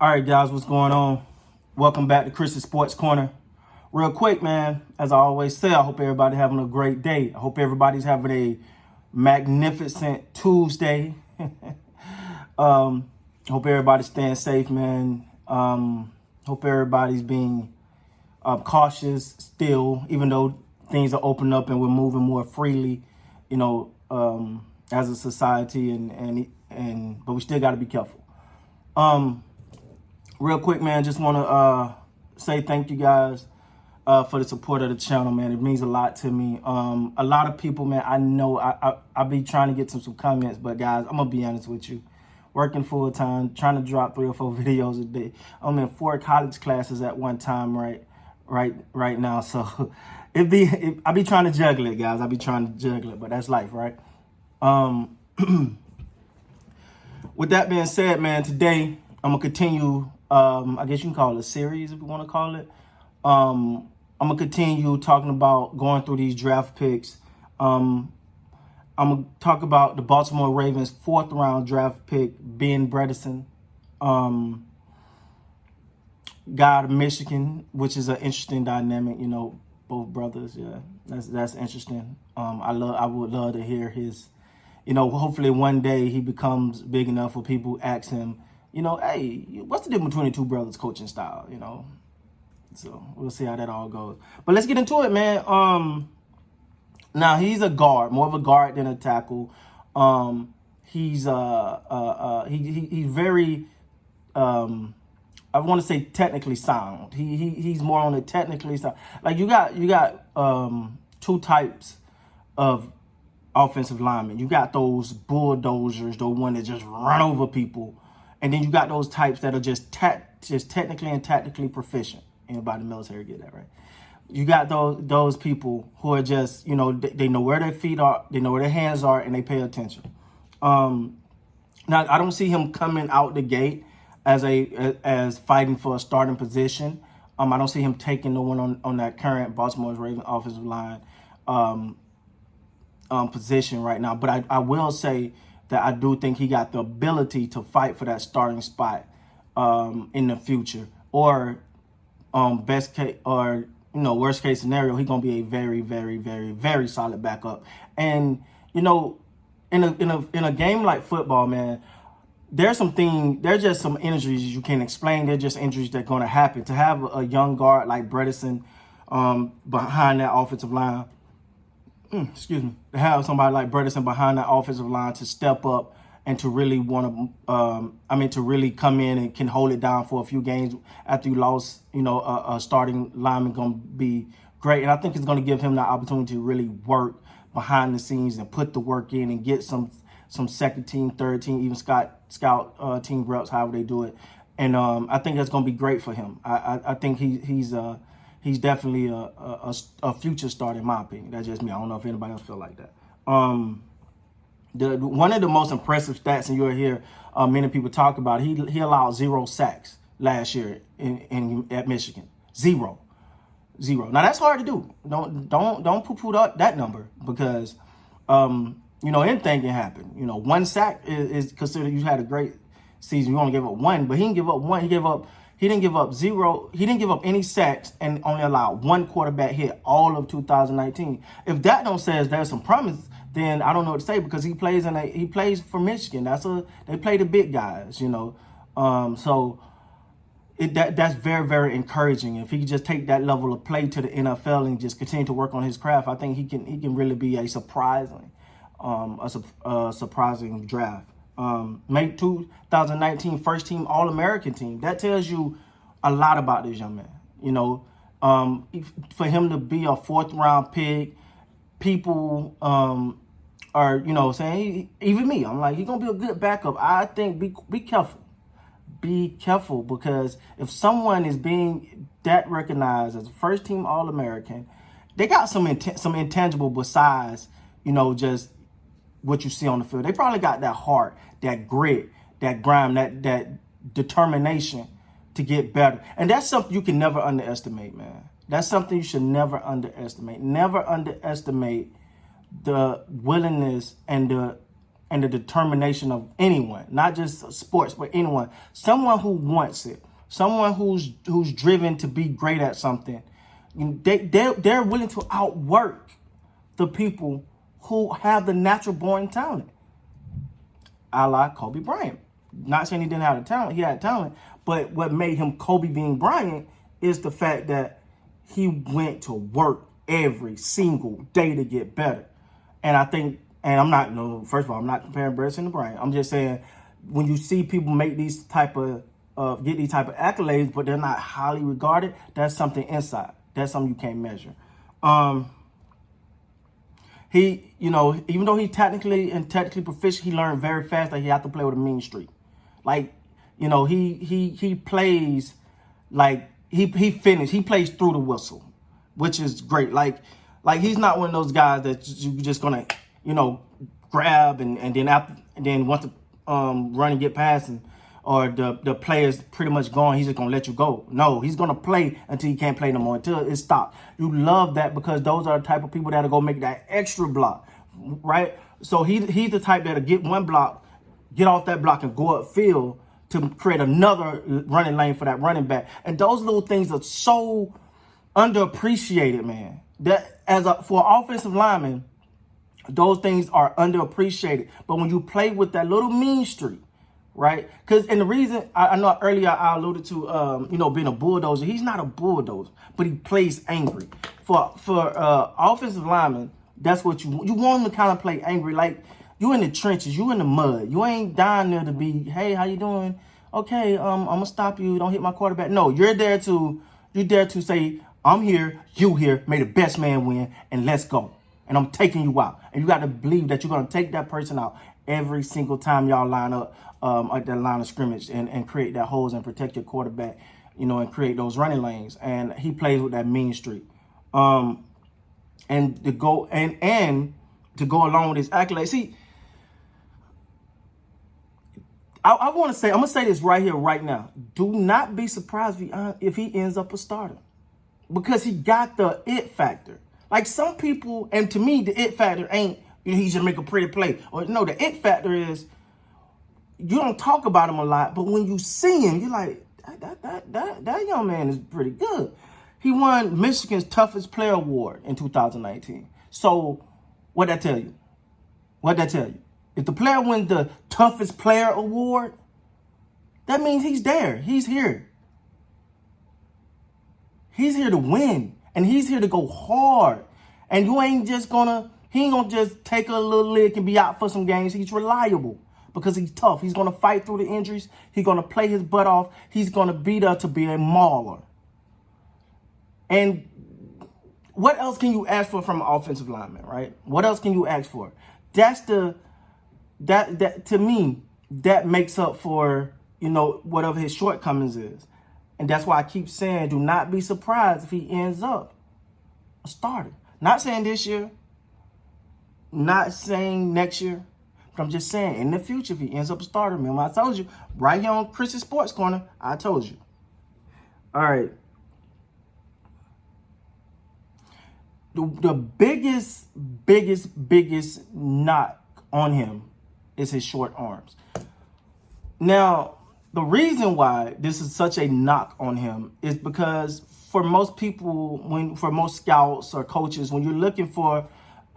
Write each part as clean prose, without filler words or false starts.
All right, guys, what's going on? Welcome back to Chris's Sports Corner. Real quick, man, as I always say, I hope everybody having a great day. I hope everybody's having a magnificent Tuesday. Hope everybody's staying safe, man. Hope everybody's being cautious still, even though things are opening up and we're moving more freely, as a society, but we still got to be careful. Real quick, man, just want to say thank you guys for the support of the channel, man. It means a lot to me. A lot of people, man, I know I be trying to get some comments, but guys, I'm going to be honest with you. Working full time, trying to drop 3 or 4 videos a day. I'm in 4 college classes at one time right now. So I be trying to juggle it, guys. I be trying to juggle it, but that's life, right? With that being said, man, today I'm going to continue, I guess you can call it a series if you want to call it. I'm going to continue talking about going through these draft picks. I'm going to talk about the Baltimore Ravens' 4th round draft pick, Ben Bredeson, guy out of Michigan, which is an interesting dynamic, both brothers. Yeah, that's interesting. I would love to hear his, hopefully one day he becomes big enough for people ask him, hey, what's the difference between the two brothers' coaching style, So we'll see how that all goes. But let's get into it, man. Now he's a guard, more of a guard than a tackle. He's very I want to say technically sound. He's more on the technically sound. Like you got 2 types of offensive linemen. You got those bulldozers, the one that just run over people, and then you got those types that are just technically and tactically proficient. Anybody in the military get that, right? You got those people who are just, they know where their feet are, they know where their hands are, and they pay attention. Now, I don't see him coming out the gate as fighting for a starting position. I don't see him taking the one on that current Baltimore Ravens offensive line position right now. But I will say that I do think he got the ability to fight for that starting spot in the future, or best case, or worst case scenario, he's gonna be a very, very, very, very solid backup. And in a game like football, man, there's just some injuries you can't explain. They're just injuries that are gonna happen. To have a young guard like Bredeson behind that offensive line, to have somebody like Bredeson behind that offensive line to step up and to really to really come in and can hold it down for a few games after you lost, a starting lineman, going to be great. And I think it's going to give him the opportunity to really work behind the scenes and put the work in and get some second team, third team, even scout team reps, however they do it. And I think that's going to be great for him. I think he's definitely a future starter, in my opinion. That's just me. I don't know if anybody else feel like that. One of the most impressive stats, and you'll hear many people talk about, he allowed 0 sacks last year at Michigan. Zero. Now that's hard to do. Don't poo-poo that number, because anything can happen. 1 sack is considered, you had a great season. You only gave up 1, but he didn't give up 1. He didn't give up 0. He didn't give up any sacks and only allowed 1 quarterback hit all of 2019. If that don't say there's some promise, then I don't know what to say, because he plays for Michigan. They play the big guys, So that's very, very encouraging. If he could just take that level of play to the NFL and just continue to work on his craft, I think he can really be a surprising draft. Make 2019 first team All-American team. That tells you a lot about this young man. For him to be a 4th round pick, people are saying, even me, I'm like, he's gonna be a good backup. I think be careful, because if someone is being that recognized as a first team All-American, they got some intangible besides just what you see on the field. They probably got that heart, that grit, that grime, that determination to get better. And that's something you can never underestimate, man. That's something you should never underestimate. Never underestimate the willingness and the and the determination of anyone, not just sports, but anyone. Someone who wants it, someone who's driven to be great at something. They're willing to outwork the people who have the natural born talent, a la Kobe Bryant. Not saying he didn't have the talent, he had talent, but what made him Kobe being Bryant is the fact that he went to work every single day to get better. And I think, and I'm not, no, first of all, I'm not comparing Bredeson to Bryant. I'm just saying, when you see people make these type of, get these type of accolades, but they're not highly regarded, that's something inside. That's something you can't measure. He, even though he technically proficient, he learned very fast that he had to play with a mean streak. Like, he plays like he plays through the whistle, which is great. Like he's not one of those guys that you're just gonna, grab and then once the run and get past or the player's pretty much gone, he's just gonna let you go. No, he's gonna play until he can't play no more, until it stops. You love that because those are the type of people that'll go make that extra block, right? So he's the type that'll get one block, get off that block and go upfield to create another running lane for that running back. And those little things are so underappreciated, man. That for an offensive lineman, those things are underappreciated. But when you play with that little mean streak, right? And the reason I know earlier I alluded to, being a bulldozer. He's not a bulldozer, but he plays angry. For offensive linemen, that's what you want him to kind of play angry. Like, you in the trenches, you in the mud. You ain't down there to be, hey, how you doing? Okay, I'm gonna stop you. Don't hit my quarterback. No, you're there to say, I'm here, you here, may the best man win, and let's go. And I'm taking you out. And you got to believe that you're gonna take that person out every single time y'all line up at that line of scrimmage and create that holes and protect your quarterback, and create those running lanes. And he plays with that mean streak. And to go along with his accolades. See, I want to say, I'm going to say this right here, right now. Do not be surprised if he ends up a starter. Because he got the it factor. Like some people, and to me, the it factor ain't, he just make a pretty play. Or no, the it factor is, you don't talk about him a lot, but when you see him, you're like, that young man is pretty good. He won Michigan's Toughest Player Award in 2019. So, what'd that tell you? If the player wins the Toughest Player Award, that means he's there. He's here. He's here to win. And he's here to go hard. And he ain't gonna just take a little lick and be out for some games. He's reliable because he's tough. He's gonna fight through the injuries. He's gonna play his butt off. He's gonna be there to be a mauler. And what else can you ask for from an offensive lineman, right? What else can you ask for? That to me, that makes up for, whatever his shortcomings is. And that's why I keep saying, do not be surprised if he ends up a starter. Not saying this year, not saying next year, but I'm just saying in the future, if he ends up a starter, man, I told you, right here on Chris's Sports Corner, I told you. All right. The biggest knock on him is his short arms. Now, the reason why this is such a knock on him is because for most people, for most scouts or coaches, when you're looking for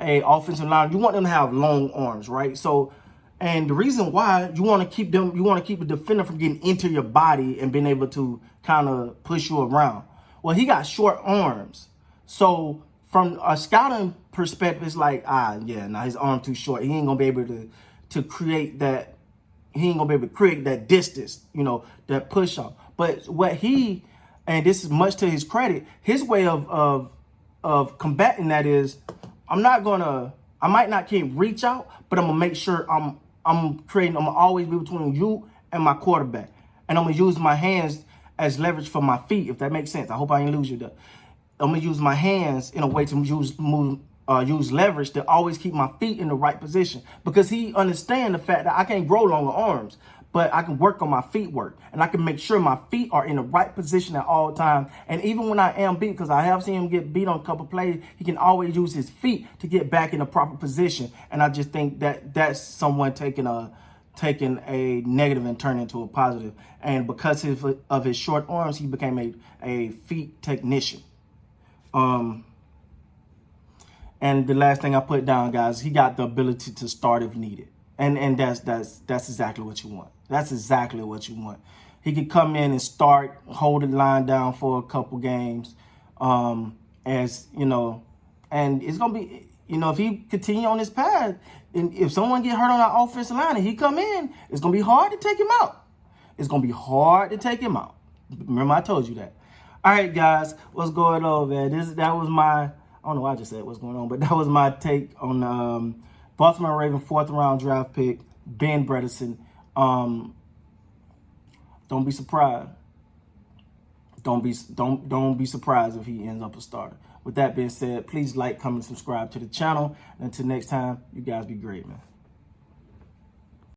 a offensive line, you want them to have long arms, right? So, and the reason why you want to keep the defender from getting into your body and being able to kind of push you around. Well, he got short arms. So from a scouting perspective, it's like, his arm too short. He ain't gonna be able to create that. He ain't gonna be able to create that distance, that push off. But and this is much to his credit, his way of combating that is, I might not can't reach out, but I'm gonna make sure I'm gonna always be between you and my quarterback. And I'm gonna use my hands as leverage for my feet, if that makes sense. I hope I didn't lose you there. I'm gonna use my hands in a way to use leverage to always keep my feet in the right position, because he understands the fact that I can't grow longer arms. but I can work on my feet work, and I can make sure my feet are in the right position at all times. And even when I am beat, because I have seen him get beat on a couple plays, he can always use his feet to get back in the proper position. And I just think that that's someone taking a negative and turning into a positive. And because of his short arms, he became a feet technician. And the last thing I put down, guys, he got the ability to start if needed. And that's exactly what you want. That's exactly what you want. He could come in and start, hold the line down for a couple games, as you know, and it's gonna be, you know, if he continue on his path, and if someone get hurt on our offensive line and he come in, it's gonna be hard to take him out. It's gonna be hard to take him out. Remember, I told you that. All right, guys, what's going on, man? That was my, I don't know why I just said what's going on, but that was my take on Baltimore Ravens 4th round draft pick, Ben Bredeson. Don't be surprised. Don't be surprised if he ends up a starter. With that being said, please like, comment, subscribe to the channel. And until next time, you guys be great, man.